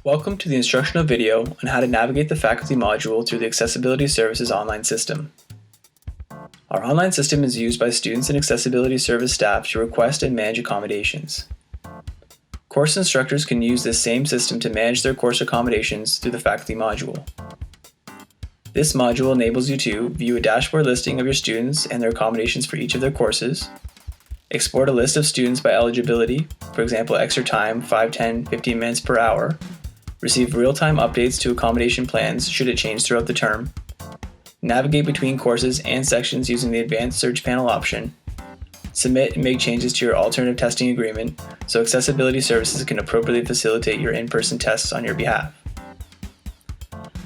Welcome to the instructional video on how to navigate the faculty module through the Accessibility Services online system. Our online system is used by students and Accessibility Service staff to request and manage accommodations. Course instructors can use this same system to manage their course accommodations through the faculty module. This module enables you to view a dashboard listing of your students and their accommodations for each of their courses, export a list of students by eligibility, for example extra time, 5, 10, 15 minutes per hour, receive real-time updates to accommodation plans should it change throughout the term, navigate between courses and sections using the advanced search panel option, submit and make changes to your alternative testing agreement so Accessibility Services can appropriately facilitate your in-person tests on your behalf.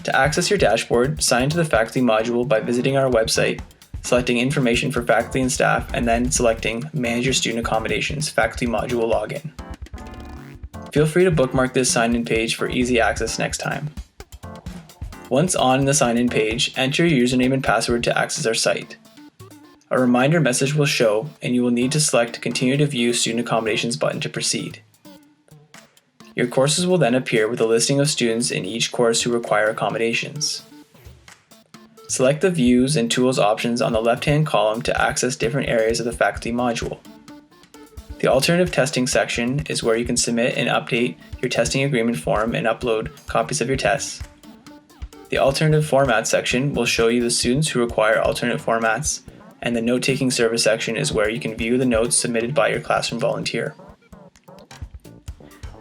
To access your dashboard, sign into the faculty module by visiting our website, selecting information for faculty and staff, and then selecting Manage Your Student Accommodations Faculty Module Login. Feel free to bookmark this sign-in page for easy access next time. Once on the sign-in page, enter your username and password to access our site. A reminder message will show, and you will need to select Continue to View Student Accommodations button to proceed. Your courses will then appear with a listing of students in each course who require accommodations. Select the Views and Tools options on the left-hand column to access different areas of the faculty module. The Alternative Testing section is where you can submit and update your testing agreement form and upload copies of your tests. The Alternative Format section will show you the students who require alternate formats, and the Note-Taking Service section is where you can view the notes submitted by your classroom volunteer.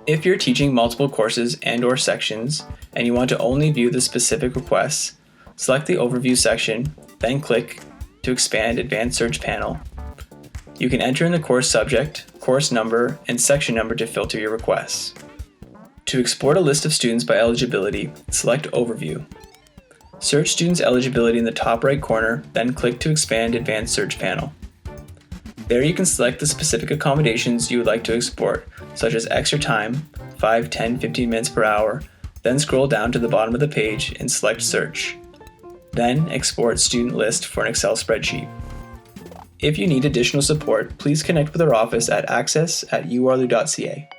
If you're teaching multiple courses and/or sections, and you want to only view the specific requests, select the Overview section, then click to expand Advanced Search Panel. You can enter in the course subject, course number, and section number to filter your requests. To export a list of students by eligibility, select Overview. Search students' eligibility in the top right corner, then click to expand Advanced Search Panel. There you can select the specific accommodations you would like to export, such as extra time, 5, 10, 15 minutes per hour, then scroll down to the bottom of the page and select Search. Then export Student List for an Excel spreadsheet. If you need additional support, please connect with our office at access@uarlu.ca.